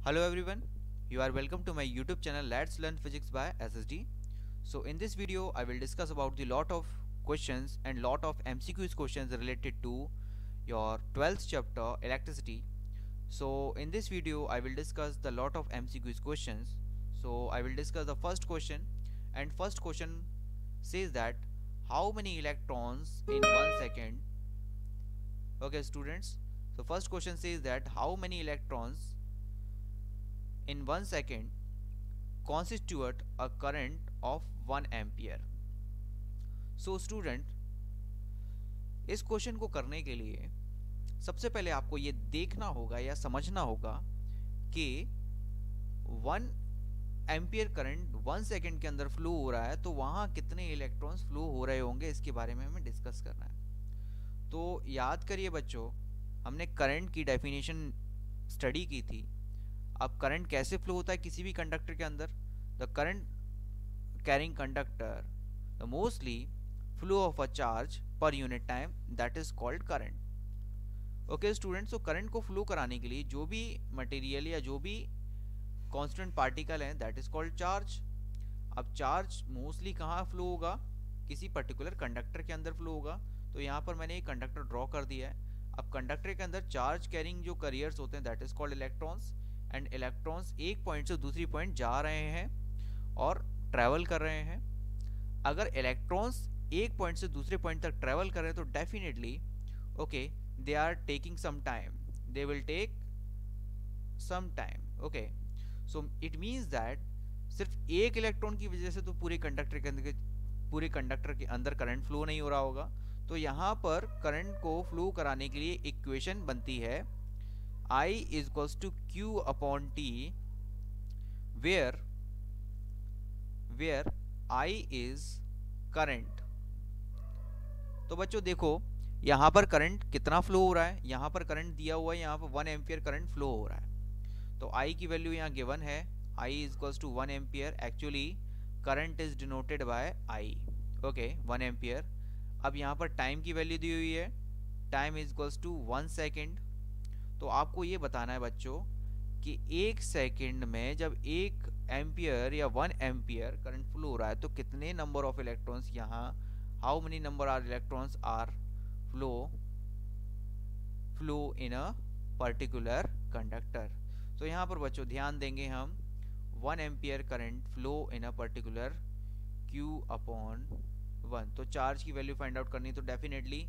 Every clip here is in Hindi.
Hello everyone, you are welcome to my YouTube channel Let's Learn Physics by SSD. So in this video I will discuss about the lot of questions and lot of MCQs questions related to your 12th chapter electricity. So in this video I will discuss the lot of MCQs questions. So I will discuss the first question, and first question says that how many electrons in 1 second. Okay students, so first question says that how many electrons in 1 second constitute a current of 1 ampere. So student, इस क्वेश्चन को करने के लिए सबसे पहले आपको ये देखना होगा या समझना होगा कि 1 एम्पियर करंट 1 सेकेंड के अंदर फ्लो हो रहा है, तो वहाँ कितने इलेक्ट्रॉन्स फ्लो हो रहे होंगे, इसके बारे में हमें डिस्कस करना है। तो याद करिए बच्चों, हमने करंट की डेफिनेशन स्टडी की थी। अब करंट कैसे फ्लो होता है किसी भी कंडक्टर के अंदर? The current carrying conductor, the mostly flow of a charge per unit time, that is called current. Okay students, so current को flow कराने के लिए जो भी मटेरियल या जो भी constant particle है, that is called charge. अब चार्ज मोस्टली कहाँ फ्लो होगा? किसी पर्टिकुलर कंडक्टर के अंदर फ्लो होगा। तो यहाँ पर मैंने एक कंडक्टर ड्रॉ कर दिया है। अब कंडक्टर के अंदर चार्ज कैरिंग जो कैरियर्स होते हैं, that is called electrons, and electrons एक पॉइंट से दूसरी पॉइंट जा रहे हैं और ट्रैवल कर रहे हैं। अगर इलेक्ट्रॉन्स एक पॉइंट से दूसरे पॉइंट तक ट्रैवल कर रहे हैं तो definitely okay they are taking some time, they will take some time. Okay, so it means that सिर्फ एक इलेक्ट्रॉन की वजह से तो पूरे कंडक्टर के अंदर करंट फ्लो नहीं हो रहा होगा। तो यहाँ पर करंट को फ्लो कराने के लिए इक्वेशन बनती है I is equals to Q upon T, where I is current। तो बच्चों देखो, यहाँ पर करंट कितना फ्लो हो रहा है, यहाँ पर करंट दिया हुआ है, यहाँ पर 1 एम्पियर करंट फ्लो हो रहा है। तो I की वैल्यू यहाँ गिवन है, I is equals to 1 ampere. Actually current is denoted by I, okay 1 ampere. अब यहाँ पर टाइम की वैल्यू दी हुई है, time is equals to 1 second. तो आपको ये बताना है बच्चों कि एक सेकंड में जब 1 एम्पियर या 1 एम्पियर करंट फ्लो हो रहा है तो कितने नंबर ऑफ इलेक्ट्रॉन्स यहाँ, how many number are electrons are flow in a particular conductor. तो यहाँ पर बच्चों ध्यान देंगे हम, 1 ampere current flow in a particular Q upon 1। तो चार्ज की वैल्यू फाइंड आउट करनी, तो डेफिनेटली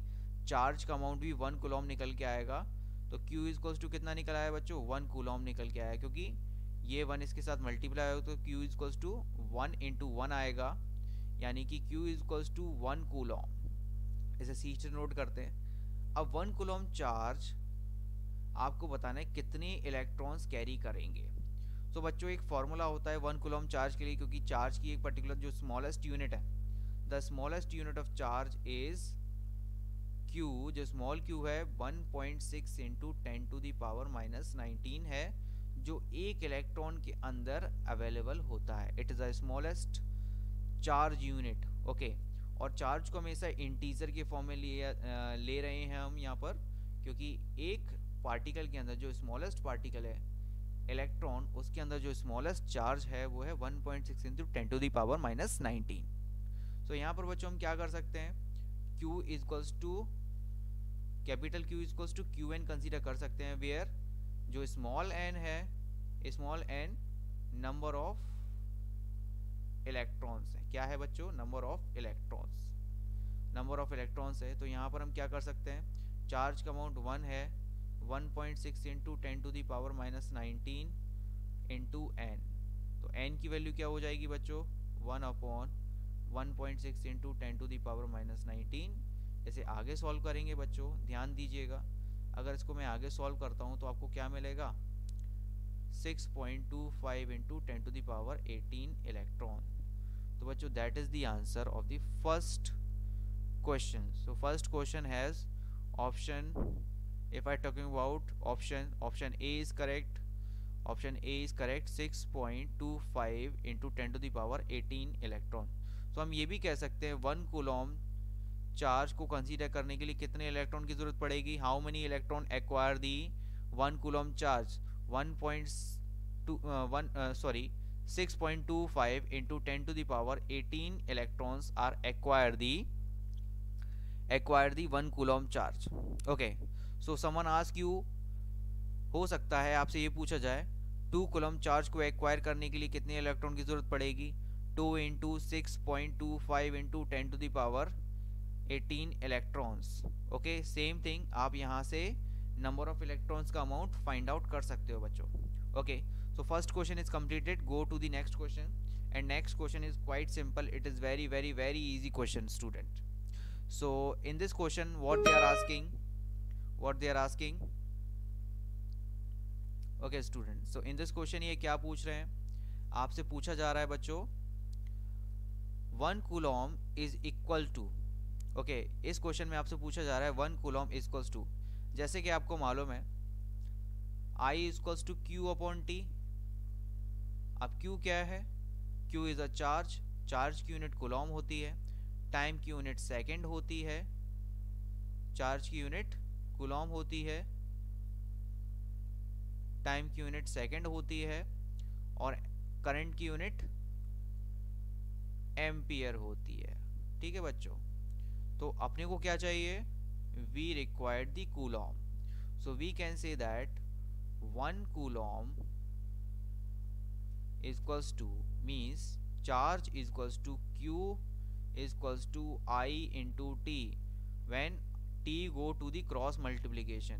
चार्ज का अमाउंट भी 1 कूलम निकल के आएगा। तो Q इक्वल्स टू कितना निकल आया बच्चों? 1 कूलम निकल के आया, क्योंकि ये 1 इसके साथ मल्टीप्लाई हो तो Q इक्वल्स टू 1 इंटू 1 आएगा, यानी कि Q इक्वल्स टू 1 कूलम। इसे सी से नोट करते हैं। अब 1 कूलम चार्ज आपको बताना है कितने इलेक्ट्रॉन्स कैरी करेंगे। तो बच्चों एक फॉर्मूला होता है 1 कूलम चार्ज के लिए, क्योंकि चार्ज की एक पर्टिकुलर जो स्मॉलेस्ट यूनिट है, the smallest unit of charge is Q, जो स्मॉल q है 1.6 into 10 to the power minus 19 है, जो एक इलेक्ट्रॉन के अंदर अवेलेबल होता है। It is the smallest charge unit. Okay, और चार्ज को हमेशा इंटीजर के फॉर्म में ले रहे हैं हम यहाँ पर, क्योंकि एक पार्टिकल के अंदर जो स्मॉलेस्ट पार्टिकल है इलेक्ट्रॉन, उसके अंदर जो स्मॉलेस्ट चार्ज है वो है 1.6 into 10 to the power minus 19। तो यहाँ पर बच्चों हम क्या कर सकते हैं, Q equals to capital Q equals to Qn consider कर सकते हैं, वेयर जो स्मॉल n है, small n number of electrons है। क्या है बच्चों? नंबर ऑफ इलेक्ट्रॉन्स है। तो यहाँ पर हम क्या कर सकते हैं, चार्ज का अमाउंट 1 है, 1.6 into 10 to the power minus 19 into n। तो n की वैल्यू क्या हो जाएगी बच्चों? 1 upon 1.6 into 10 to the power minus 19। इसे आगे सॉल्व करेंगे बच्चों, ध्यान दीजिएगा। अगर इसको मैं आगे सॉल्व करता हूँ तो आपको क्या मिलेगा? 6.25 into 10 to the power 18 electron. तो बच्चों that is the answer of the first question. So first question has option, if I talking about option A is correct, option A is correct, 6.25 into 10 to the power 18 electron. तो हम ये भी कह सकते हैं 1 कूलम चार्ज को कंसीडर करने के लिए कितने इलेक्ट्रॉन की जरूरत पड़ेगी, how many electron acquire the 1 coulomb charge, 1 to one sorry 6.25 into 10 to the power 18 electrons are acquire the 1 coulomb charge. Okay, so someone ask you, हो सकता है आपसे ये पूछा जाए 2 कूलम चार्ज को एक्वायर करने के लिए कितने इलेक्ट्रॉन की जरूरत पड़ेगी? 2 into 6.25 into 10 to the power 18 electrons. Okay, same thing आप यहाँ से नंबर ऑफ इलेक्ट्रॉन्स का अमाउंट फाइंड आउट कर सकते हो बच्चों. ओके, so first question is completed. Go to the next question, and next question is quite simple. It is very easy question, student. So in this question what they are asking, okay student, so in this question ये क्या पूछ रहे हैं? आपसे पूछा जा रहा है बच्चों 1 coulomb is equal to, okay, इस क्वेश्चन में आपसे पूछा जा रहा है 1 कूलम इज इक्वल्स टू, जैसे कि आपको मालूम है I is equals to Q upon T. अब Q क्या है? Q इज अ चार्ज की यूनिट कूलम होती है, टाइम की यूनिट सेकंड होती है, चार्ज की यूनिट कूलम होती है, टाइम की यूनिट सेकंड होती है, और करंट की यूनिट एम्पियर होती है. ठीक है बच्चों, तो अपने को क्या चाहिए? We required the coulomb. So we can say that 1 coulomb is equals to, means charge is equals to Q is equals to I into T when T go to the cross multiplication.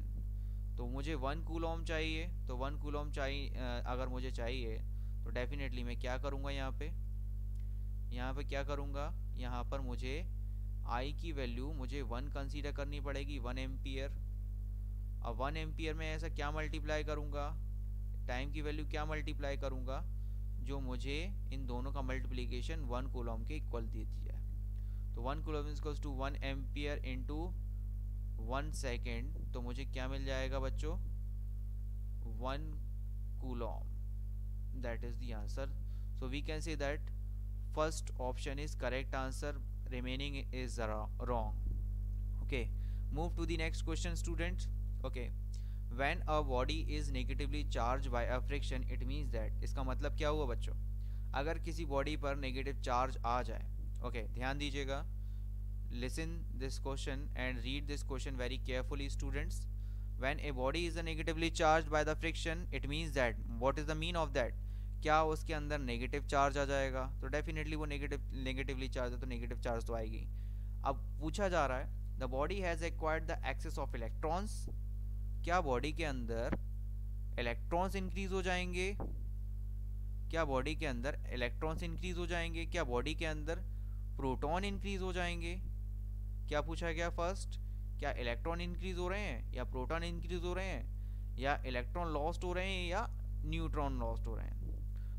तो मुझे 1 coulomb चाहिए, तो 1 coulomb चाहिए, अगर मुझे चाहिए तो डेफिनेटली मैं क्या करूँगा? यहाँ पे क्या करूँगा? यहाँ पर मुझे I की वैल्यू मुझे 1 कंसीडर करनी पड़ेगी, 1 एम्पियर. अब 1 एम्पियर में ऐसा क्या मल्टीप्लाई करूंगा? टाइम की वैल्यू क्या मल्टीप्लाई करूंगा? जो मुझे इन दोनों का मल्टीप्लिकेशन 1 कूलम के इक्वल दे दी जाए. तो 1 coulomb is equals to 1 ampere into 1 second, तो मुझे क्या मिल जाएगा बच्चों? 1 coulomb. That is the answer. So we can say that first option is correct answer, remaining is wrong. Okay, move to the next question students. Okay, when a body is negatively charged by a friction, it means that, इसका मतलब क्या हुआ बच्चों? अगर किसी बॉडी पर नेगेटिव चार्ज आ जाए, ओके, ध्यान दीजिएगा, listen this question and read this question very carefully students. When a body is negatively charged by the friction, it means that, what is the mean of that? क्या उसके अंदर नेगेटिव चार्ज आ जाएगा? तो डेफिनेटली वो नेगेटिवली चार्ज है तो नेगेटिव चार्ज तो आएगी. अब पूछा जा रहा है the body has acquired the excess of electrons. क्या बॉडी के अंदर इलेक्ट्रॉन्स इंक्रीज हो जाएंगे? क्या बॉडी के अंदर इलेक्ट्रॉन्स इंक्रीज हो जाएंगे? क्या बॉडी के अंदर प्रोटॉन इंक्रीज हो जाएंगे? क्या पूछा गया फर्स्ट? क्या इलेक्ट्रॉन इंक्रीज हो रहे हैं या प्रोटॉन इंक्रीज हो रहे हैं, या इलेक्ट्रॉन लॉस्ट हो रहे हैं या न्यूट्रॉन लॉस्ट हो रहे हैं?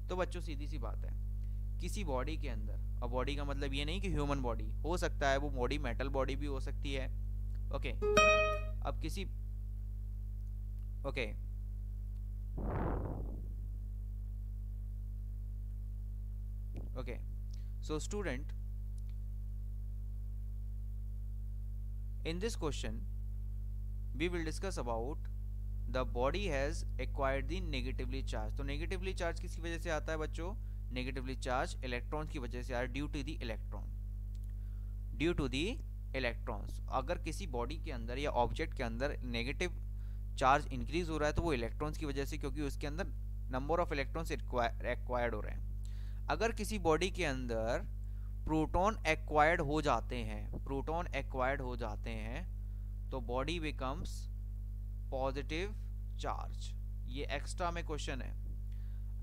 तो बच्चों सीधी सी बात है, किसी बॉडी के अंदर, अब बॉडी का मतलब ये नहीं कि ह्यूमन बॉडी, हो सकता है वो बॉडी मेटल बॉडी भी हो सकती है. ओके, अब किसी, okay, okay, so student, in this question we will discuss about the body has acquired the negatively charged. तो negatively charge किसकी वजह से आता है बच्चों? negatively charged electrons की वजह से आता है, due to the electron, due to the electrons. अगर किसी बॉडी के अंदर या ऑब्जेक्ट के अंदर नेगेटिव चार्ज इंक्रीज हो रहा है तो वो इलेक्ट्रॉन्स की वजह से, क्योंकि उसके अंदर नंबर ऑफ इलेक्ट्रॉन्स एक्वायर्ड हो रहे हैं. अगर किसी बॉडी के अंदर प्रोटॉन एक्वायर्ड हो जाते हैं, प्रोटॉन एक्वायर्ड हो जाते हैं, तो बॉडी बिकम्स पॉजिटिव चार्ज. ये एक्स्ट्रा में क्वेश्चन है.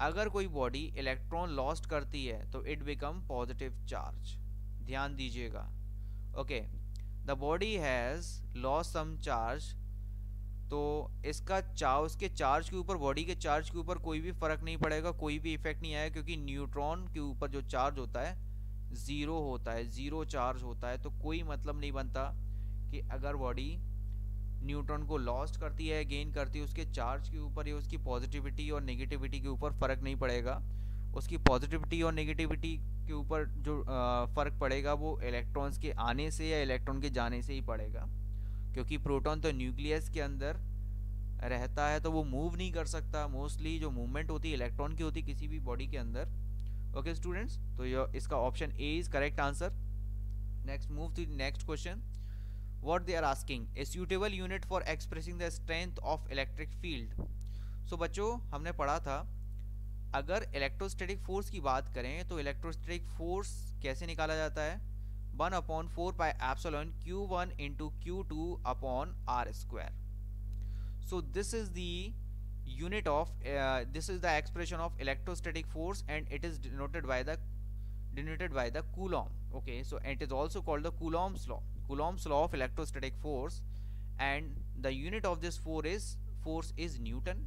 अगर कोई बॉडी इलेक्ट्रॉन लॉस्ट करती है तो इट बिकम पॉजिटिव चार्ज. ध्यान दीजिएगा. Okay, the body has lost some charge, तो इसका उसके चार्ज के ऊपर, बॉडी के चार्ज के ऊपर कोई भी फर्क नहीं पड़ेगा, कोई भी इफेक्ट नहीं आएगा, क्योंकि न्यूट्रॉन के ऊपर जो चार्ज होता है जीरो होता है, जीरो चार्ज होता है. तो कोई मतलब नहीं बनता कि अगर बॉडी न्यूट्रॉन को लॉस्ट करती है, गेन करती है, उसके चार्ज के ऊपर या उसकी पॉजिटिविटी और नेगेटिविटी के ऊपर फर्क नहीं पड़ेगा. उसकी पॉजिटिविटी और नेगेटिविटी के ऊपर जो फर्क पड़ेगा वो इलेक्ट्रॉन्स के आने से या इलेक्ट्रॉन के जाने से ही पड़ेगा, क्योंकि प्रोटॉन तो न्यूक्लियस के अंदर रहता है तो वो मूव नहीं कर सकता। मोस्टली जो मूवमेंट होती है इलेक्ट्रॉन की होती है किसी भी बॉडी के अंदर। ओके स्टूडेंट्स, तो ये इसका option A is correct answer. Next move to next question. What they are asking, a suitable unit for expressing the strength of electric field. So बच्चों हमने पढ़ा था अगर इलेक्ट्रोस्टैटिक फोर्स की बात करें तो इलेक्ट्रोस्टैटिक फोर्स कैसे निकाला जाता है, 1/4 pi epsilon Q1 into Q2 upon R square. So this is the unit of this is the expression of electrostatic force and it is denoted by the Coulomb. Okay, so it is also called the Coulomb's law of electrostatic force, and the unit of this force is Newton.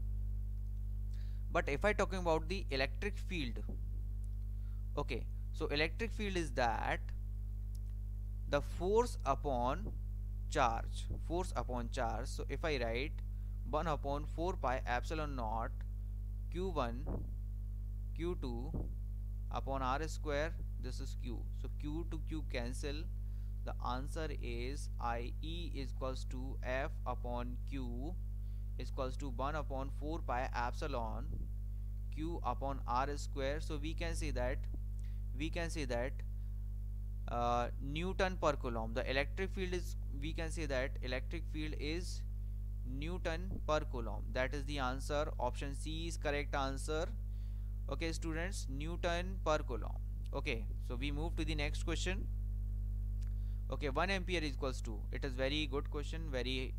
But if I talking about the electric field, okay, so electric field is that the force upon charge. So if I write 1/4 pi epsilon naught Q1 Q2 upon r square, this is Q, so Q to Q cancel. The answer is IE is equals to F upon Q is equals to 1/4 pi epsilon Q upon r square. So we can say that Newton per coulomb. The electric field is, we can say that electric field is Newton per coulomb. That is the answer. Option C is correct answer. Okay students, Newton per coulomb. Okay, so we move to the next question. Okay, 1 ampere is equals to, it is very good question, very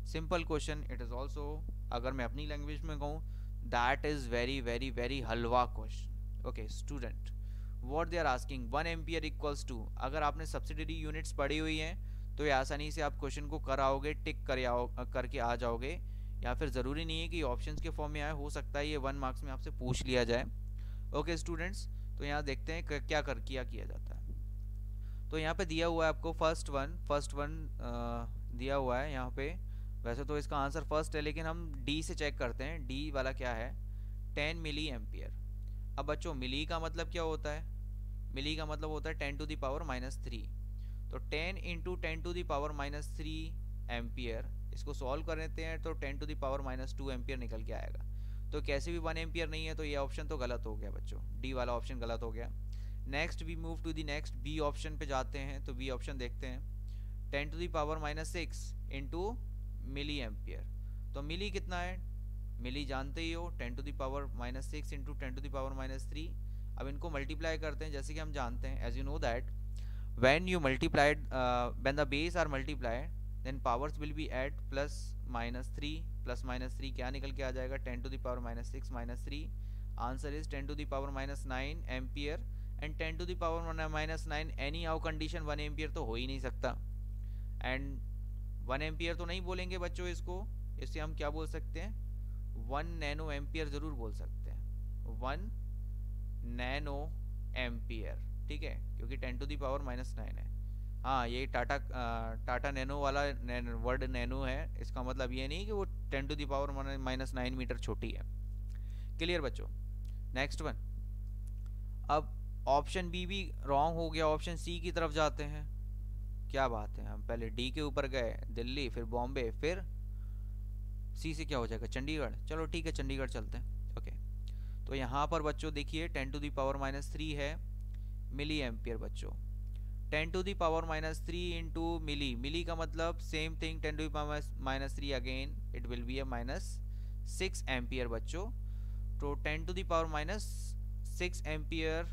simple question. It is also, अगर मैं अपनी लैंग्वेज में कहूँ, that is very halwa question. Okay student, what they are asking, 1 ampere equals to, अगर आपने सब्सिडरी यूनिट्स पढ़ी हुई हैं तो ये आसानी से आप क्वेश्चन को कराओगे, टिक करके आ जाओगे, या फिर ज़रूरी नहीं है कि ऑप्शंस के फॉर्म में आए, हो सकता है ये 1 मार्क्स में आपसे पूछ लिया जाए। ओके स्टूडेंट्स, तो यहाँ देखते हैं क्या किया जाता है। तो यहाँ पे दिया हुआ है आपको फर्स्ट वन दिया हुआ है यहाँ पे। वैसे तो इसका आंसर फर्स्ट है, लेकिन हम डी से चेक करते हैं, डी वाला क्या है, 10 मिली एम्पियर। अब बच्चों मिली का मतलब क्या होता है, मिली का मतलब होता है 10 टू द पावर -3। तो 10 into 10 to the power -3 ampere, इसको सॉल्व कर लेते हैं तो 10 टू द पावर -2 एम्पियर निकल के आएगा। तो कैसे भी 1 एम्पियर नहीं है, तो ये ऑप्शन तो गलत हो गया बच्चों, डी वाला ऑप्शन गलत हो गया। Next we move to the next, B option पे जाते हैं। तो बी ऑप्शन देखते हैं, 10 to the power -6 into milli ampere. तो मिली कितना है, मिली जानते ही हो, 10 to the power -6 into 10 to the power -3। अब इनको मल्टीप्लाई करते हैं, जैसे कि हम जानते हैं, as you know that when you multiplied when the base are multiplied then powers will be add +-3 क्या निकल के आ जाएगा, 10 to the power -6 -3, answer is 10 to the power -9 ampere. And 10 to the power -9 anyhow condition 1 ampere तो हो ही नहीं सकता, एंड 1 एम्पियर तो नहीं बोलेंगे बच्चों इसको, इससे हम क्या बोल सकते हैं, 1 नैनो एम्पियर जरूर बोल सकते हैं, 1 नैनो एम्पियर, ठीक है, क्योंकि 10 टू दी पावर -9 है। हाँ, ये टाटा नैनो वाला वर्ड नैनो है, इसका मतलब ये नहीं कि वो 10 टू दी पावर -9 मीटर छोटी है। क्लियर बच्चों, नेक्स्ट वन। अब ऑप्शन बी भी रॉन्ग हो गया, ऑप्शन सी की तरफ जाते हैं। क्या बात है, हम पहले डी के ऊपर गए, दिल्ली, फिर बॉम्बे, फिर सी से क्या हो जाएगा, चंडीगढ़। चलो ठीक है, चंडीगढ़ चलते हैं। ओके, तो यहाँ पर बच्चों देखिए 10 टू दी पावर -3 है मिली एम्पियर बच्चों, 10 to the power -3 into milli का मतलब same thing, 10 to the power -3 again it will be a -6 ampere बच्चों। तो 10 to the power -6 ampere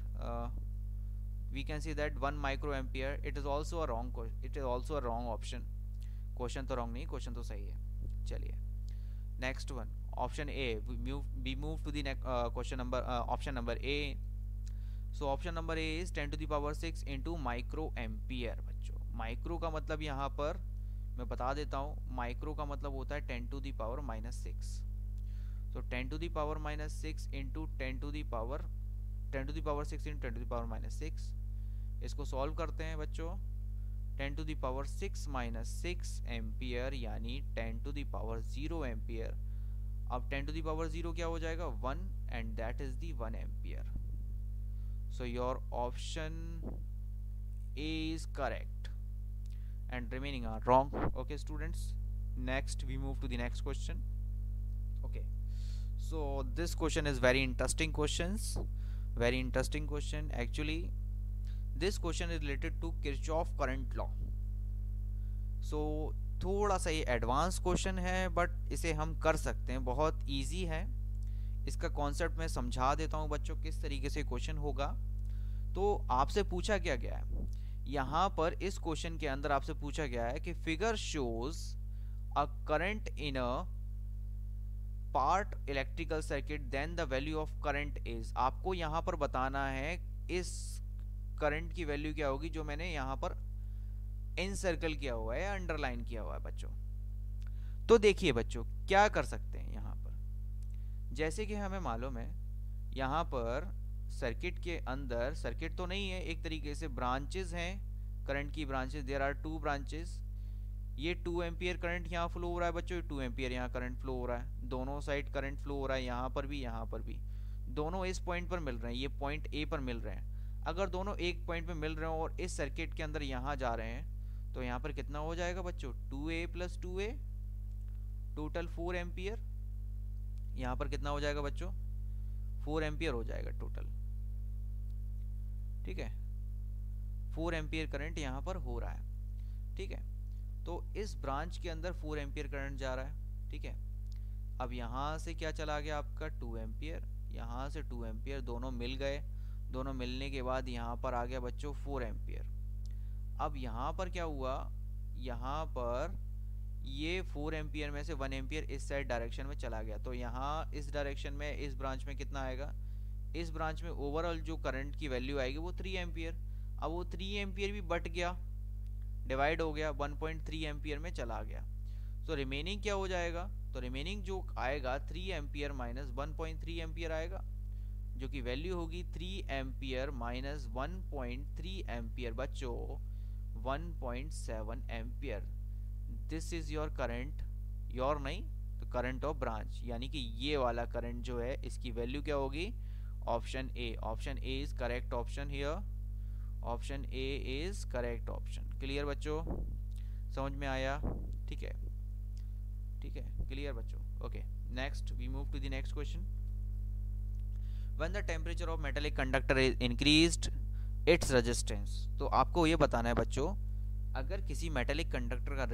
we can see that 1 micro ampere, it is also a wrong option। Question तो रॉन्ग नहीं, क्वेश्चन तो सही है। चलिए next one, option A, we move to the question number option number A। So option number A is 10 to the power 6 into micro ampere बच्चों। माइक्रो का मतलब यहाँ पर मैं बता देता हूँ, माइक्रो का मतलब होता है 10 टू द पावर -6। तो 10 to the power -6 into 10 to the power 6 into 10 to the power -6, इसको सॉल्व करते हैं बच्चों, 10 टू द पावर 6 एम्पियर यानी 10 टू द पावर 0 एम्पियर। अब 10 टू द पावर 0 क्या हो जाएगा, 1, and that is the 1 ampere. So your option A is correct and remaining are wrong. Okay students, next we move to the next question. Okay, so this question is very interesting questions, very interesting question. Actually, this question is related to Kirchhoff current law. So थोड़ा सा ये एडवांस क्वेश्चन है, बट इसे हम कर सकते हैं, बहुत इजी है। इसका कॉन्सेप्ट मैं समझा देता हूँ बच्चों किस तरीके से क्वेश्चन होगा। तो आपसे पूछा क्या गया है यहाँ पर, इस क्वेश्चन के अंदर आपसे पूछा गया है कि figure shows a current in a part electrical circuit then the value of current is. आपको यहाँ पर बताना है इस करंट की वैल्यू क्या होगी, जो मैंने यहाँ पर इन सर्कल किया हुआ है, अंडरलाइन किया हुआ है बच्चों। तो देखिए बच्चों क्या कर सकते हैं यहाँ पर, जैसे कि हमें मालूम है यहाँ पर सर्किट के अंदर, सर्किट तो नहीं है, एक तरीके से ब्रांचेस हैं, करंट की branches, there are two branches. ये 2 एम्पियर करंट यहाँ फ्लो हो रहा है बच्चों, 2 एम्पियर यहाँ करंट फ्लो हो रहा है, दोनों साइड करंट फ्लो हो रहा है, यहाँ पर भी यहाँ पर भी, दोनों इस पॉइंट पर मिल रहे हैं, ये पॉइंट ए पर मिल रहे हैं। अगर दोनों एक पॉइंट पे मिल रहे हो और इस सर्किट के अंदर यहाँ जा रहे हैं, तो यहाँ पर कितना हो जाएगा बच्चों, 2a plus 2a, total 4 ampere. यहाँ पर कितना हो जाएगा बच्चों, 4 एम्पियर हो जाएगा टोटल। ठीक है, 4 एम्पियर करंट यहाँ पर हो रहा है। ठीक है, तो इस ब्रांच के अंदर 4 एम्पियर करंट जा रहा है। ठीक है, अब यहाँ से क्या चला गया आपका 2 एम्पियर, यहाँ से 2 एम्पियर, दोनों मिल गए, दोनों मिलने के बाद यहाँ पर आ गया बच्चों 4 एम्पियर। अब यहाँ पर क्या हुआ, यहाँ पर ये 4 एम्पियर में से 1 एम्पियर इस साइड डायरेक्शन में चला गया, तो यहाँ इस डायरेक्शन में इस ब्रांच में कितना आएगा, इस ब्रांच में ओवरऑल जो करंट की वैल्यू आएगी वो 3 एम्पियर। अब वो 3 एम्पियर भी बट गया, डिवाइड हो गया, 1.3 एम्पियर में चला गया। तो रिमेनिंग क्या हो जाएगा, तो रिमेनिंग जो आएगा 3 एम्पियर माइनस 1.3 एम्पियर आएगा, जो कि वैल्यू होगी 3 एम्पियर माइनस 1.3 एम्पियर बच्चों, 1.7 ampere. This is your current, your नहीं तो करंट ऑफ ब्रांच, यानी कि ये वाला करंट जो है इसकी वैल्यू क्या होगी, option A. Option A is correct option here, option A is correct option. Clear बच्चों, समझ में आया? ठीक है, ठीक है, क्लियर बच्चों। Okay, next we move to the next question. When the temperature of metallic conductor is increased its resistance. तो आपको ये बताना है बच्चों, अगर किसी मेटेलिक कंडक्टर का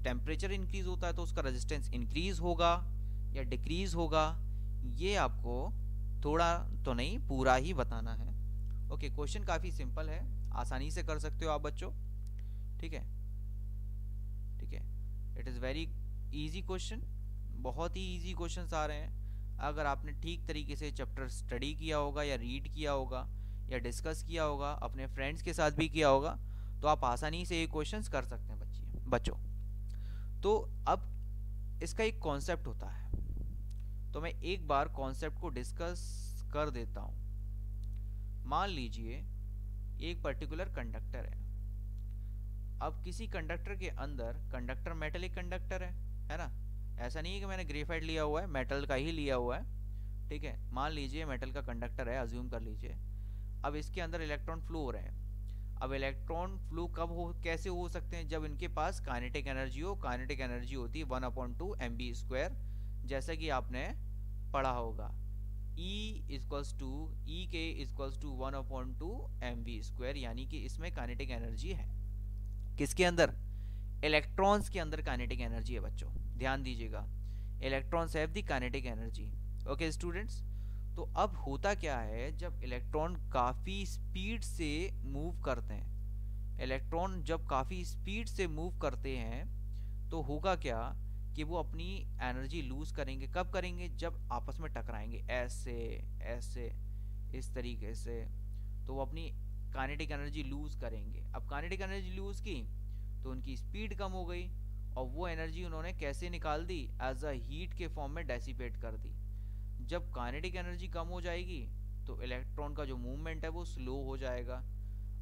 टेम्परेचर इंक्रीज होता है तो उसका रेजिस्टेंस इंक्रीज होगा या डिक्रीज होगा, ये आपको थोड़ा तो नहीं पूरा ही बताना है। ओके, क्वेश्चन काफी सिंपल है, आसानी से कर सकते हो आप बच्चों। ठीक है, ठीक है, it is very easy question, बहुत ही इजी क्वेश्चंस आ रहे हैं। अगर आपने ठीक तरीके से चैप्टर स्टडी किया होगा या रीड किया होगा या डिस्कस किया होगा, अपने फ्रेंड्स के साथ भी किया होगा, तो आप आसानी से ये क्वेश्चंस कर सकते हैं बच्चों। तो अब इसका एक कॉन्सेप्ट होता है, तो मैं एक बार कॉन्सेप्ट को डिस्कस कर देता हूँ। मान लीजिए एक पर्टिकुलर कंडक्टर है। अब किसी कंडक्टर के अंदर, कंडक्टर मेटलिक कंडक्टर है ना, ऐसा नहीं है कि मैंने ग्रेफाइट लिया हुआ है, मेटल का ही लिया हुआ है। ठीक है, मान लीजिए मेटल का कंडक्टर है, अज्यूम कर लीजिए। अब इसके अंदर इलेक्ट्रॉन फ्लो हो रहे हैं। अब इलेक्ट्रॉन फ्लो कब हो, कैसे हो सकते हैं, जब इनके पास काइनेटिक एनर्जी हो। काइनेटिक एनर्जी होती है 1/2 mv², जैसा कि आपने पढ़ा होगा, E इक्वल्स टू ई के इक्वल्स टू 1/2 mv², यानी कि इसमें काइनेटिक एनर्जी है। किसके अंदर, इलेक्ट्रॉन्स के अंदर काइनेटिक एनर्जी है बच्चों, ध्यान दीजिएगा, electrons have the kinetic energy. Okay students, तो अब होता क्या है, जब इलेक्ट्रॉन काफ़ी स्पीड से मूव करते हैं, इलेक्ट्रॉन जब काफ़ी स्पीड से मूव करते हैं, तो होगा क्या कि वो अपनी एनर्जी लूज करेंगे। कब करेंगे, जब आपस में टकराएंगे, ऐसे ऐसे इस तरीके से, तो वो अपनी काइनेटिक एनर्जी लूज करेंगे। अब काइनेटिक एनर्जी लूज की तो उनकी स्पीड कम हो गई, और वो एनर्जी उन्होंने कैसे निकाल दी, एज अ हीट के फॉर्म में डेसिपेट कर दी। जब काइनेटिक एनर्जी कम हो जाएगी तो इलेक्ट्रॉन का जो मूवमेंट है वो स्लो हो जाएगा।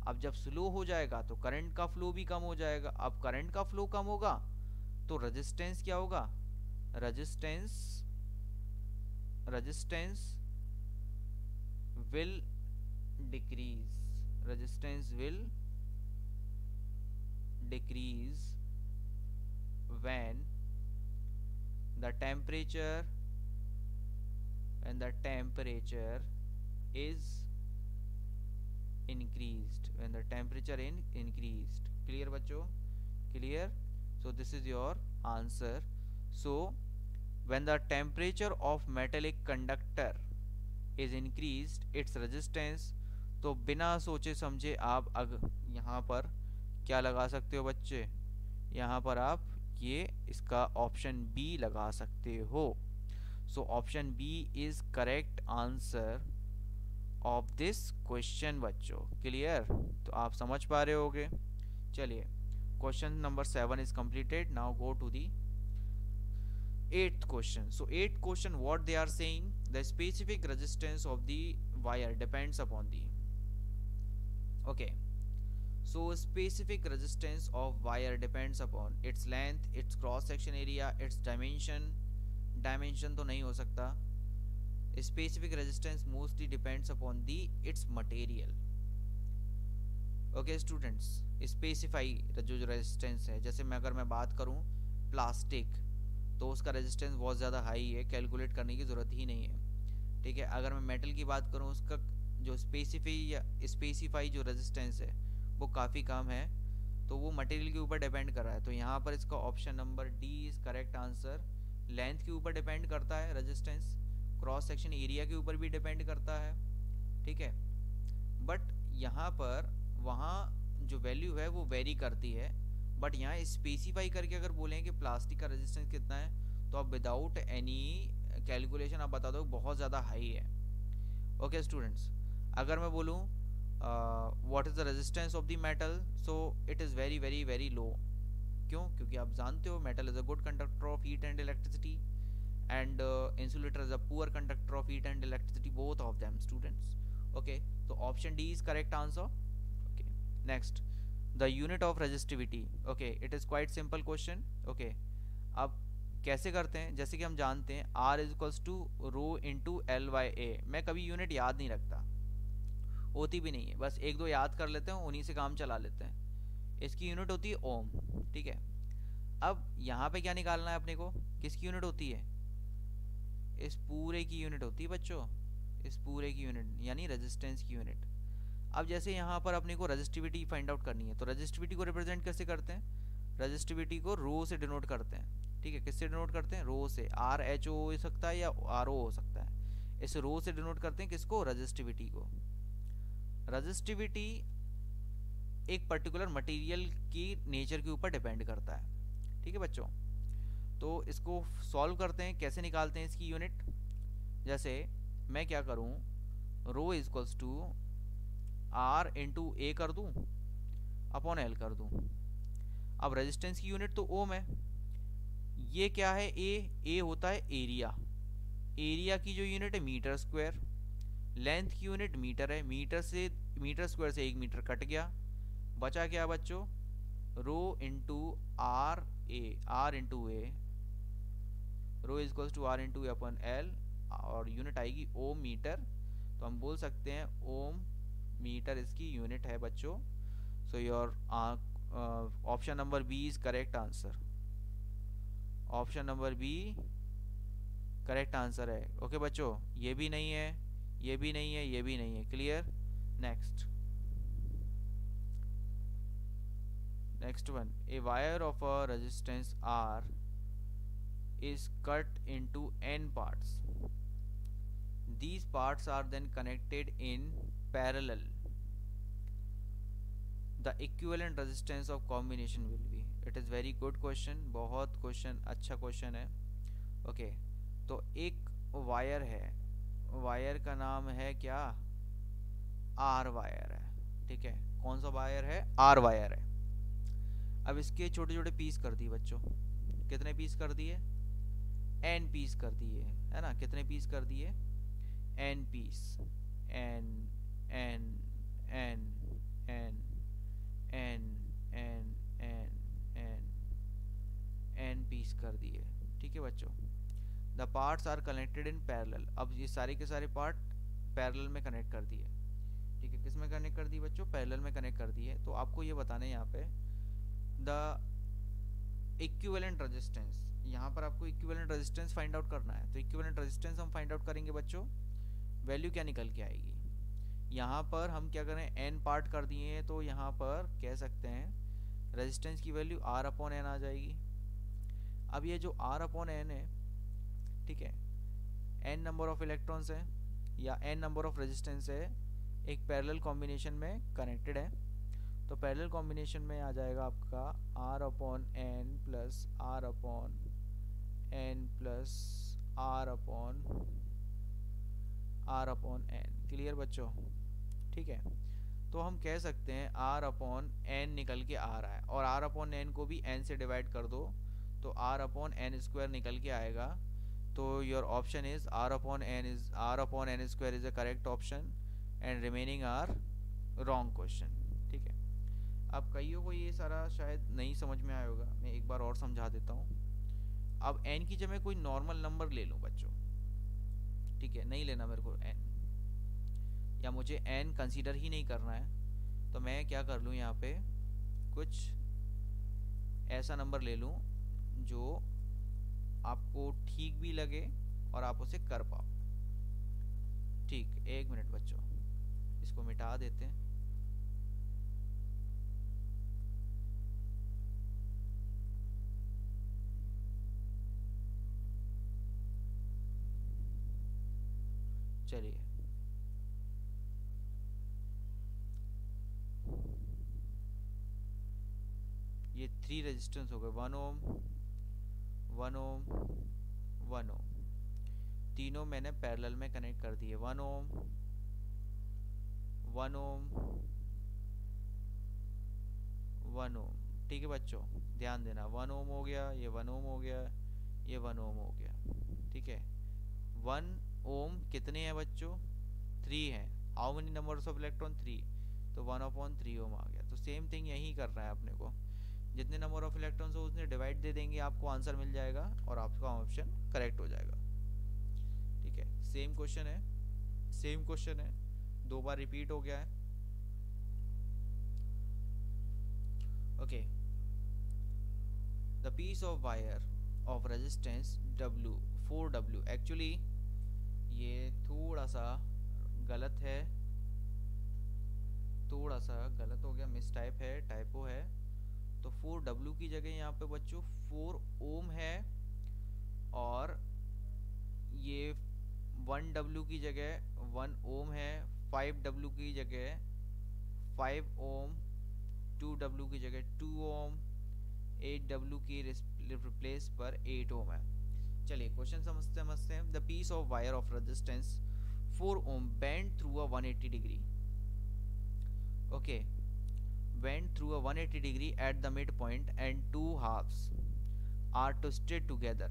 अब जब स्लो हो जाएगा तो करंट का फ्लो भी कम हो जाएगा। अब करंट का फ्लो कम होगा तो रेजिस्टेंस क्या होगा, resistance resistance will decrease, resistance will decrease when the temperature when the temperature is increased, when the temperature increased. Clear बच्चों? Clear? So this is your answer. So when the temperature of metallic conductor is increased its resistance, तो बिना सोचे समझे आप यहाँ पर क्या लगा सकते हो बच्चे? यहाँ पर आप ये इसका ऑप्शन बी लगा सकते हो. So option B is correct answer of this question बच्चों. क्लियर? तो आप समझ पा रहे होगे. चलिए, question number 7 is completed. Now go to the 8th question. So 8th question, what they are saying, the specific resistance of the wire depends upon the, okay, so specific resistance of wire depends upon its length, its cross section area, its dimension. Dimension तो नहीं हो सकता. Specific resistance mostly depends upon the its material. Okay students, specify जो रेजिस्टेंस है, जैसे मैं अगर मैं बात करूं प्लास्टिक, तो उसका रेजिस्टेंस बहुत ज़्यादा हाई है, कैलकुलेट करने की ज़रूरत ही नहीं है. ठीक है. अगर मैं मेटल की बात करूं, उसका जो स्पेसिफाई जो रेजिस्टेंस है वो काफ़ी कम है, तो वो मटेरियल के ऊपर डिपेंड कर रहा है. तो यहाँ पर इसका option number D is correct answer. Length के ऊपर डिपेंड करता है रेजिस्टेंस, क्रॉस सेक्शन एरिया के ऊपर भी डिपेंड करता है. ठीक है. बट यहाँ पर वहाँ जो वैल्यू है वो वेरी करती है, बट यहाँ स्पेसिफाई करके अगर बोलें कि प्लास्टिक का रेजिस्टेंस कितना है, तो आप विदाउट एनी कैलकुलेशन आप बता दो बहुत ज़्यादा हाई है. ओके स्टूडेंट्स, अगर मैं बोलूँ what is the resistance of the metal, so it is very very very low. क्यों? क्योंकि आप जानते हो metal is a good conductor of heat and electricity, and insulator is a poor conductor of heat and electricity, both of them students. Okay, तो option D is correct answer. Next, the unit of resistivity. Okay, it is quite simple question. Okay, अब कैसे करते हैं? जैसे कि हम जानते हैं R is equals to rho into L by A. मैं कभी यूनिट याद नहीं रखता, होती भी नहीं है, बस एक दो याद कर लेते हैं, उन्हीं से काम चला लेते हैं. इसकी यूनिट होती है ओम. ठीक है. अब यहाँ पे क्या निकालना है अपने को? किसकी यूनिट होती है? इस पूरे की यूनिट होती है बच्चों, इस पूरे की यूनिट यानी रेजिस्टेंस की यूनिट. अब जैसे यहाँ पर अपने को रेजिस्टिविटी फाइंड आउट करनी है, तो रेजिस्टिविटी को रिप्रेजेंट कैसे करते हैं? रेजिस्टिविटी को रो से डिनोट करते हैं. ठीक है. किससे डिनोट करते हैं? रो से. आर एच ओ हो सकता है या आर ओ हो सकता है. इस रो से डिनोट करते हैं किसको? रेजिस्टिविटी को. रेजिस्टिविटी एक पर्टिकुलर मटेरियल की नेचर के ऊपर डिपेंड करता है. ठीक है बच्चों. तो इसको सॉल्व करते हैं. कैसे निकालते हैं इसकी यूनिट? जैसे मैं क्या करूँ, rho is equals to R into A कर दूं अपॉन एल कर दूं. अब रेजिस्टेंस की यूनिट तो ओम है. ये क्या है? ए होता है एरिया. एरिया की जो यूनिट है मीटर स्क्वायर. लेंथ की यूनिट मीटर है. मीटर स्क्वायर से 1 मीटर कट गया, बचा क्या बच्चों? Rho into R into A. Rho is equals to R into A upon L, और यूनिट आएगी ओम मीटर. तो हम बोल सकते हैं ओम मीटर इसकी यूनिट है बच्चों. So your option number B is correct answer. Option number B correct answer है. ओके बच्चों, ये भी नहीं है, ये भी नहीं है, ये भी नहीं है. Clear? Next one, a wire of a resistance R is cut into n parts. These parts are then connected in parallel. The equivalent resistance of combination will be. It is very good question. बहुत क्वेश्चन अच्छा क्वेश्चन है. ओके, तो एक वायर है, वायर का नाम है क्या? आर वायर है. ठीक है. कौन सा वायर है? आर वायर है. अब इसके छोटे छोटे पीस कर दिए बच्चों. कितने पीस कर दिए? एन पीस कर दिए, है ना. कितने पीस कर दिए? N piece. N n n n n n n n n piece कर दिए. ठीक है बच्चों. The parts are connected in parallel. अब ये सारे के सारे पार्ट पैरेलल में कनेक्ट कर दिए. ठीक है. किस में कनेक्ट कर दिए बच्चों? पैरेलल में कनेक्ट कर दिए. तो आपको ये बताना है यहाँ पे द इक्विवेलेंट रेजिस्टेंस, यहाँ पर आपको इक्विवेलेंट रेजिस्टेंस फाइंड आउट करना है, तो इक्विवेलेंट रेजिस्टेंस हम फाइंड आउट करेंगे बच्चों, वैल्यू क्या निकल के आएगी। यहाँ पर हम क्या करें, एन पार्ट कर दिए हैं, तो यहाँ पर कह सकते हैं रेजिस्टेंस की वैल्यू आर अपॉन एन आ जाएगी। अब ये जो आर अपॉन एन है, ठीक है, एन नंबर ऑफ इलेक्ट्रॉन्स है या एन नंबर ऑफ रेजिस्टेंस है, एक पैरेलल कॉम्बिनेशन में कनेक्टेड है, तो पैरेलल कॉम्बिनेशन में आ जाएगा आपका R upon n plus R upon n plus R upon n. Clear बच्चों, ठीक है। तो हम कह सकते हैं आर अपॉन एन निकल के आ रहा है, और आर अपॉन एन को भी एन से डिवाइड कर दो तो आर अपॉन एन स्क्वायर निकल के आएगा। तो your option is R upon n square is a correct option and remaining are wrong question, ठीक है। अब कईयों को ये सारा शायद नहीं समझ में आया होगा, मैं एक बार और समझा देता हूँ। अब n की जगह कोई नॉर्मल नंबर ले लूँ बच्चों, ठीक है, नहीं लेना मेरे को n, या मुझे n कंसीडर ही नहीं करना है, तो मैं क्या कर लूँ, यहाँ पे कुछ ऐसा नंबर ले लूँ जो आपको ठीक भी लगे और आप उसे कर पाओ। ठीक, एक मिनट बच्चों, इसको मिटा देते हैं। चलिए, ये 3 रेजिस्टेंस हो गए, 1 ओम 1 ओम 1 ओम, तीनों मैंने पैरेलल में कनेक्ट कर दिए, 1 ओम 1 ओम 1 ओम, ठीक है बच्चों, ध्यान देना, 1 ओम हो गया, ये 1 ओम हो गया, ये 1 ओम हो गया, ठीक है। 1 ओम कितने हैं बच्चों, 3 हैं। How many numbers of electron, 3, तो 1/3 ओम आ गया। तो सेम थिंग यही करना है अपने को, जितने नंबर ऑफ इलेक्ट्रॉन्स हो उसने डिवाइड दे देंगे, आपको आंसर मिल जाएगा और आपका ऑप्शन करेक्ट हो जाएगा, ठीक है। सेम क्वेश्चन है, 2 बार रिपीट हो गया है, okay. The piece of wire of resistance W 4W, actually ये थोड़ा सा गलत है, थोड़ा सा गलत हो गया, मिस टाइप है, टाइपो है। तो 4W की जगह यहाँ पे बच्चों 4 ओम है, और ये 1W की जगह 1 ओम है, 5W की जगह 5 ओम, 2W की जगह 2 ओम, 8W की रिप्लेस पर 8 ओम है। चलिए क्वेश्चन समझते हैं। The piece of wire of resistance 4 ohm bend through a 180 degree, okay, went through a 180 degree at the midpoint and two halves are twisted together,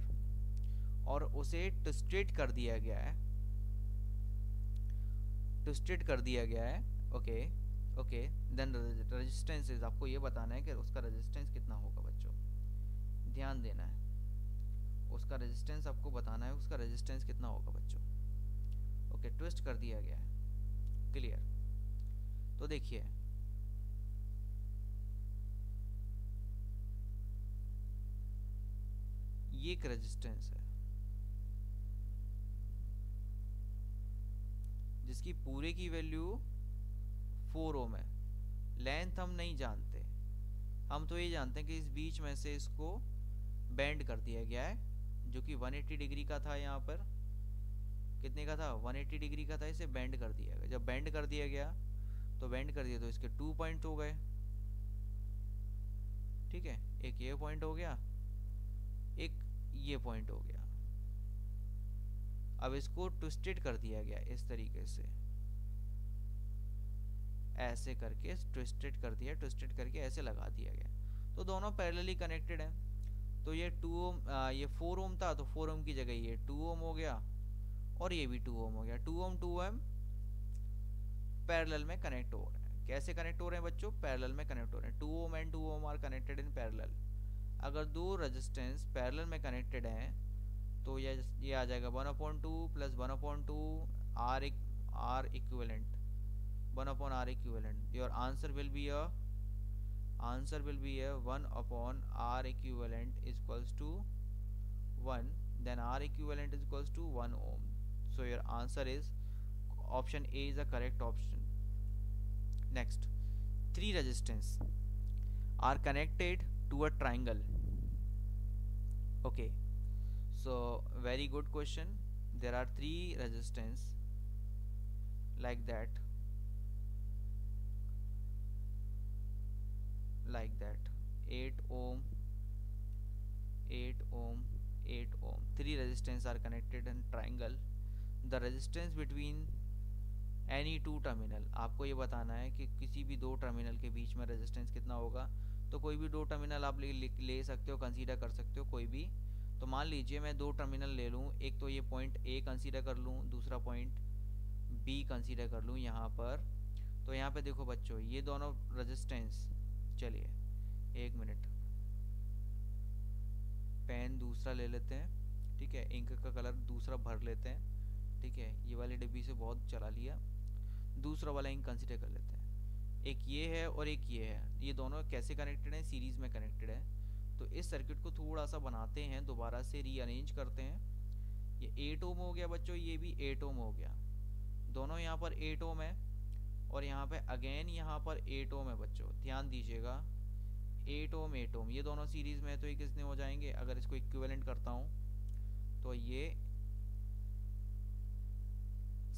और उसे ट्विस्टेड कर दिया गया है, okay okay. Then resistance is, आपको ये बताना है कि उसका रेजिस्टेंस कितना होगा बच्चों, ध्यान देना है, उसका रेजिस्टेंस आपको बताना है, उसका रेजिस्टेंस कितना होगा बच्चों, ओके। ट्विस्ट कर दिया गया है, क्लियर। तो देखिए, ये एक रेजिस्टेंस है जिसकी पूरे की वैल्यू 4 ओम है, लेंथ हम नहीं जानते, हम तो ये जानते हैं कि इस बीच में से इसको बेंड कर दिया गया है, जो कि 180 डिग्री का था, यहाँ पर कितने का था, 180 डिग्री का था, इसे बेंड कर दिया गया। जब बेंड कर दिया गया तो इसके 2 पॉइंट हो गए, ठीक है, एक ये पॉइंट हो गया, एक ये पॉइंट हो गया। अब इसको ट्विस्टेड कर दिया गया इस तरीके से, ऐसे करके ट्विस्टेड कर दिया, ट्विस्टेड करके ऐसे लगा दिया गया, तो दोनों पैरेलली कनेक्टेड हैं। तो ये 2 ओम, ये 4 ओम था, तो 4 ओम की जगह ये 2 ओम हो गया, और ये भी 2 ओम हो गया। 2 ओम 2 ओम पैरेलल में कनेक्ट हो रहे हैं। कैसे कनेक्ट हो रहे हैं बच्चों, पैरेलल में कनेक्ट हो रहे हैं। 2 ohm and 2 ohm are connected in parallel. अगर दो रेजिस्टेंस पैरेलल में कनेक्टेड हैं तो ये आ जाएगा 1/2 plus 1/2 R equivalent, 1/r equivalent. Your answer will be a 1/r equivalent is equals to 1, then R equivalent is equals to 1 ohm. So your answer is option A is the correct option. Next, three resistance are connected to a triangle. Okay, so very good question. There are three resistance like that, like that, 8 ohm, 8 ohm, 8 ohm. Three resistance are connected in triangle. The resistance between any two terminal, आपको ये बताना है कि किसी भी दो टर्मिनल के बीच में रेजिस्टेंस कितना होगा। तो कोई भी दो टर्मिनल आप ले सकते हो, कंसीडर कर सकते हो कोई भी। तो मान लीजिए मैं दो टर्मिनल ले लूँ, एक तो ये पॉइंट ए कंसीडर कर लूँ, दूसरा पॉइंट बी कंसीडर कर लूँ यहाँ पर। तो यहाँ पे देखो बच्चों, ये दोनों रेजिस्टेंस, चलिए एक मिनट, पेन दूसरा ले लेते हैं, ठीक है, इंक का कलर दूसरा भर लेते हैं, ठीक है, ये वाली डिब्बी से बहुत चला लिया, दूसरा वाला इंक कंसीडर कर लेते हैं। एक ये है और एक ये है, ये दोनों कैसे कनेक्टेड हैं, सीरीज में कनेक्टेड है। तो इस सर्किट को थोड़ा सा बनाते हैं, दोबारा से रीअरेंज करते हैं। ये 8 ओम हो गया बच्चों, ये भी 8 ओम हो गया, दोनों यहाँ पर 8 ओम है, और यहाँ पे अगेन यहाँ पर 8 ओम है बच्चों, ध्यान दीजिएगा, 8 ओम 8 ओम, ये दोनों सीरीज में है, तो ये कितने हो जाएंगे, अगर इसको इक्विवेलेंट करता हूँ तो ये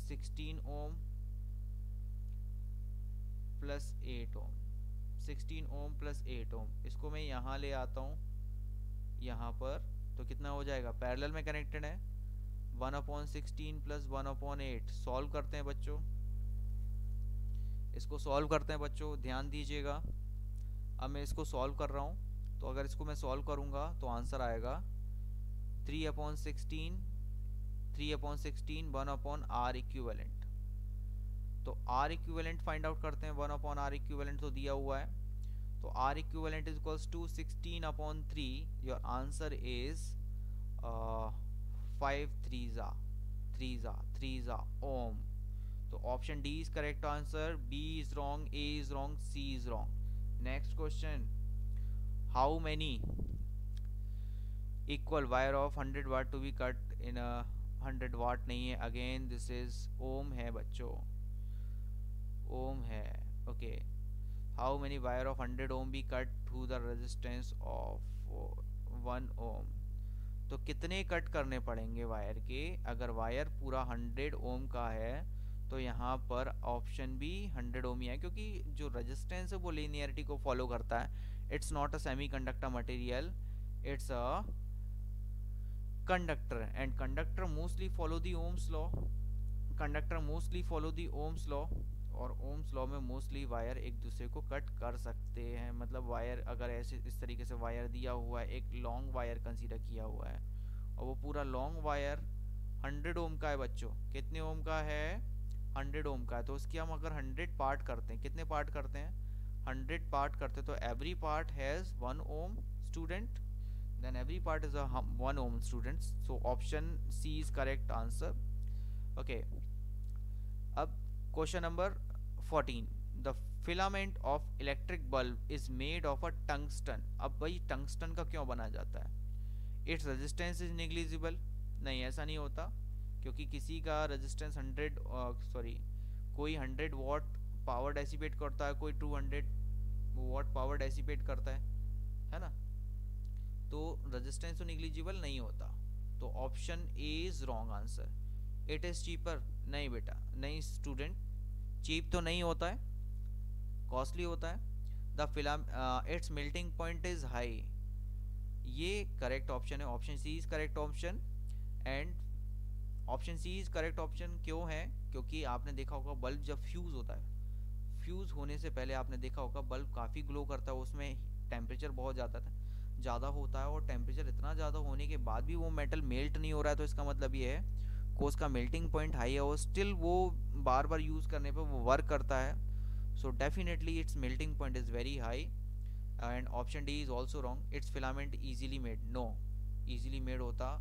16 ओम प्लस 8 ओम, 16 ओम प्लस 8 ओम, इसको मैं यहाँ ले आता हूँ यहाँ पर, तो कितना हो जाएगा, पैरेलल में कनेक्टेड है, 1/16 प्लस 1/8। सॉल्व करते हैं बच्चों, इसको सॉल्व करते हैं बच्चों, ध्यान दीजिएगा। अब मैं इसको सॉल्व कर रहा हूँ, तो अगर इसको मैं सॉल्व करूँगा तो आंसर आएगा 3/16, 3/16 1/R इक्विवेलेंट। तो R इक्विवेलेंट फाइंड आउट करते हैं, 1/R इक्विवेलेंट तो दिया हुआ है, तो R equivalent is equals to 16/3। Your answer is 5 3 ohm. तो option D is correct answer, B is wrong, A is wrong, C is wrong. Next question, how many equal wire of 100 watt to be cut in 100 watt नहीं है, अगेन दिस इज ओम है बच्चों, ओम है। Okay, how many wire of 100 ohm be cut through the resistance of 1 ohm. तो कितने कट करने पड़ेंगे वायर के, अगर वायर पूरा 100 ओम का है तो यहाँ पर ऑप्शन भी 100 ओम ही है, क्योंकि जो रेजिस्टेंस है वो लीनियरिटी को फॉलो करता है। It's not a semiconductor material, it's a conductor, and conductor mostly follow the Ohm's law, conductor mostly follow the Ohm's law, और ओम्स लॉ में मोस्टली वायर एक दूसरे को कट कर सकते हैं। मतलब वायर अगर ऐसे इस तरीके से वायर दिया हुआ है, एक लॉन्ग वायर कंसीडर किया हुआ है, और वो पूरा लॉन्ग वायर 100 ओम का है बच्चों, कितने ओम का है, 100 ओम का है। तो उसकी हम अगर 100 पार्ट करते हैं, कितने पार्ट करते हैं, 100 पार्ट करते हैं, तो every part has 1 ohm student, then every part is 1 ohm students. So option C is correct answer. Okay, अब question number 14, the filament of electric bulb is made of a tungsten. अब भाई टंगस्टन का क्यों बनाया जाता है, इट्स रेजिस्टेंस इज नेग्लिजिबल, नहीं ऐसा नहीं होता, क्योंकि किसी का रेजिस्टेंस 100 कोई 100 वॉट पावर डेसिपेट करता है, कोई 200 वॉट पावर डेसिपेट करता है ना, तो रेजिस्टेंस तो नेग्लिजिबल नहीं होता। तो option A is wrong answer. It is cheaper, नहीं बेटा, नहीं स्टूडेंट, चीप तो नहीं होता है, कॉस्टली होता है। The film its melting point is high, ये करेक्ट ऑप्शन है, option C is correct option, and option C is correct option क्यों है, क्योंकि आपने देखा होगा बल्ब जब फ्यूज होता है, फ्यूज होने से पहले आपने देखा होगा बल्ब काफ़ी ग्लो करता है, उसमें टेम्परेचर बहुत ज़्यादा होता है, और टेम्परेचर इतना ज़्यादा होने के बाद भी वो मेटल मेल्ट नहीं हो रहा है, तो इसका मतलब ये है कि उसका मेल्टिंग पॉइंट हाई है, और स्टिल वो बार बार यूज़ करने पे वो वर्क करता है। So definitely its melting point is very high, and option D is also wrong. Its filament easily made, no, easily made होता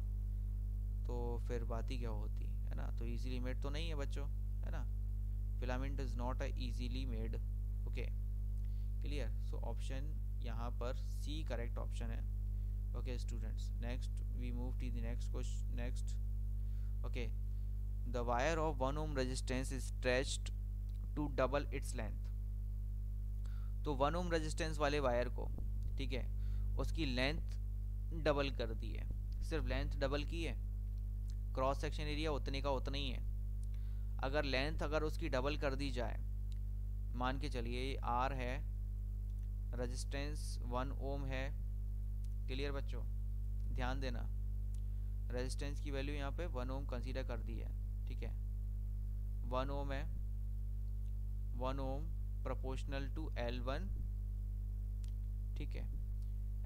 तो फिर बात ही क्या होती है ना, तो ईजिली मेड तो नहीं है बच्चों, है ना, filament is not a easily made. Okay, clear. So option यहाँ पर सी करेक्ट ऑप्शन है। Okay students, next we move to the next question. Next, okay, the wire of 1 ohm resistance is stretched to double its length. तो 1 ohm रेजिस्टेंस वाले वायर को, ठीक है, उसकी लेंथ डबल कर दी है, सिर्फ लेंथ डबल की है, क्रॉस सेक्शन एरिया उतने का उतना ही है। अगर लेंथ अगर उसकी डबल कर दी जाए, मान के चलिए ये आर है, रेजिस्टेंस 1 ओम है, क्लियर बच्चों, ध्यान देना, रेजिस्टेंस की वैल्यू यहाँ पे 1 ओम कंसीडर कर दी है, ठीक है, 1 ओम है, 1 ओम प्रोपोर्शनल टू L1, ठीक है,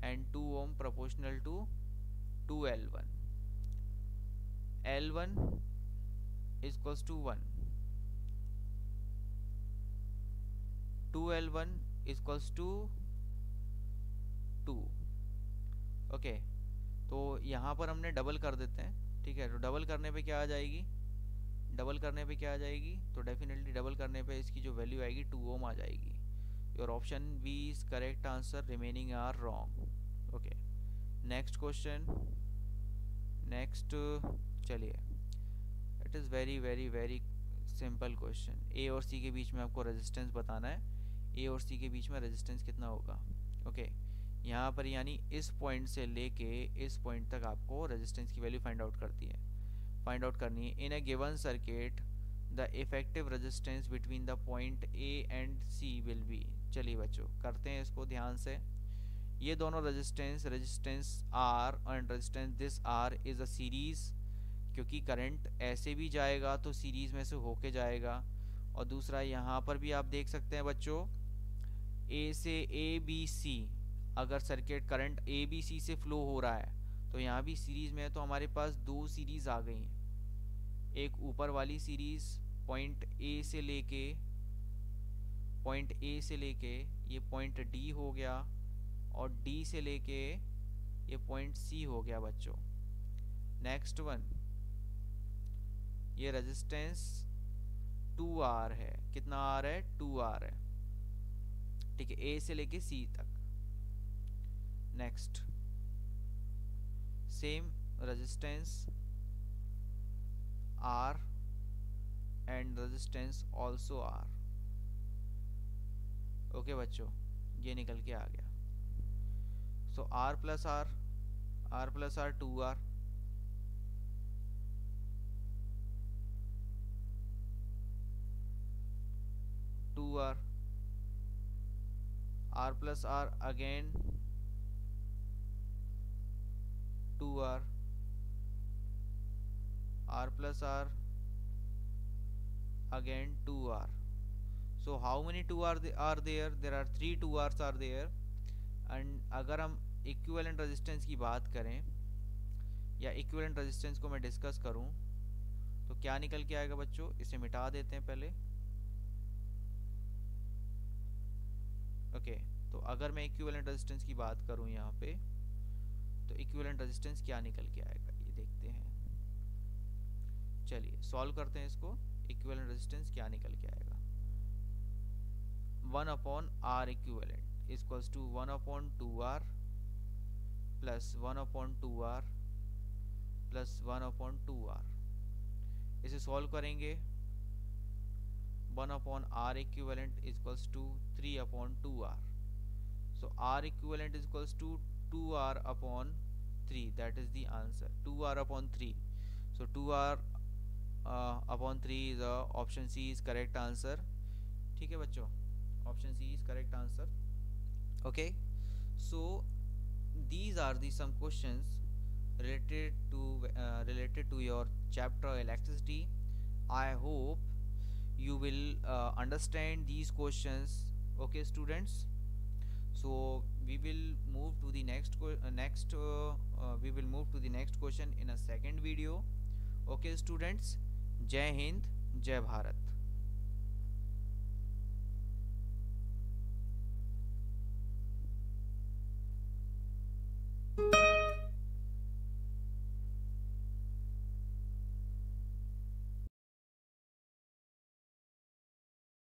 and 2 ohm proportional to 2L1, L1 is equals to 1, 2L1 is equals to 2। Okay, तो यहाँ पर हमने डबल कर देते हैं, ठीक है, तो डबल करने पे क्या आ जाएगी, डबल करने पे क्या आ जाएगी, तो डेफिनेटली डबल करने पे इसकी जो वैल्यू आएगी 2 ओम आ जाएगी। Your option B is correct answer, remaining are wrong. Okay, next question, next, चलिए, it is very very very simple question. A और सी के बीच में आपको रेजिस्टेंस बताना है, ए और सी के बीच में रेजिस्टेंस कितना होगा। ओके, यहाँ पर यानी इस पॉइंट से लेके इस पॉइंट तक आपको रेजिस्टेंस की वैल्यू फाइंड आउट करनी है। In a given circuit the effective resistance between the point A and C will be. चलिए बच्चों, करते हैं इसको ध्यान से। ये दोनों resistance R and resistance this R is a series, क्योंकि करंट ऐसे भी जाएगा तो सीरीज में से होके जाएगा। और दूसरा यहाँ पर भी आप देख सकते हैं बच्चों, ए से ए बी सी, अगर circuit current A B C से फ्लो हो रहा है तो यहाँ भी सीरीज में है, तो हमारे पास दो सीरीज आ गई हैं। एक ऊपर वाली सीरीज पॉइंट ए से लेके ये पॉइंट डी हो गया, और डी से लेके ये पॉइंट सी हो गया बच्चों। नेक्स्ट वन, ये रेजिस्टेंस 2R है, कितना R है, 2R है, ठीक है, ए से लेके सी तक। Next, same resistance R and resistance also R। Okay बच्चों, ये निकल के आ गया। सो R plus R, R plus R 2R, R plus R again 2R, R plus R again 2R. So how many 2 are there? There are 3 2R's are there. And अगर हम इक्विवेलेंट रेजिस्टेंस की बात करें या इक्विवेलेंट रेजिस्टेंस को मैं डिस्कस करूं तो क्या निकल के आएगा बच्चों, इसे मिटा देते हैं पहले। ओके, तो अगर मैं इक्विवेलेंट रेजिस्टेंस की बात करूं यहाँ पे, तो इक्विवेलेंट रेजिस्टेंस क्या निकल के आएगा ये देखते हैं। चलिए सॉल्व करते हैं इसको। इक्विवेलेंट रेजिस्टेंस क्या निकल के आएगा, 1 upon R equivalent equals to 1 upon 2R plus 1 upon 2R plus 1 upon 2R। इसे सॉल्व करेंगे, 1 upon R equivalent equals to 3 upon 2R। So R equivalent equals to 2R upon 3, that is the answer, 2R upon 3। So 2R upon 3 is option C is correct answer. ठीक है बच्चों, option C is correct answer. Okay, so these are the some questions related to your chapter electricity. I hope you will understand these questions. Okay students, so we will move to the next question in a second video. Okay students, जय हिंद, जय भारत।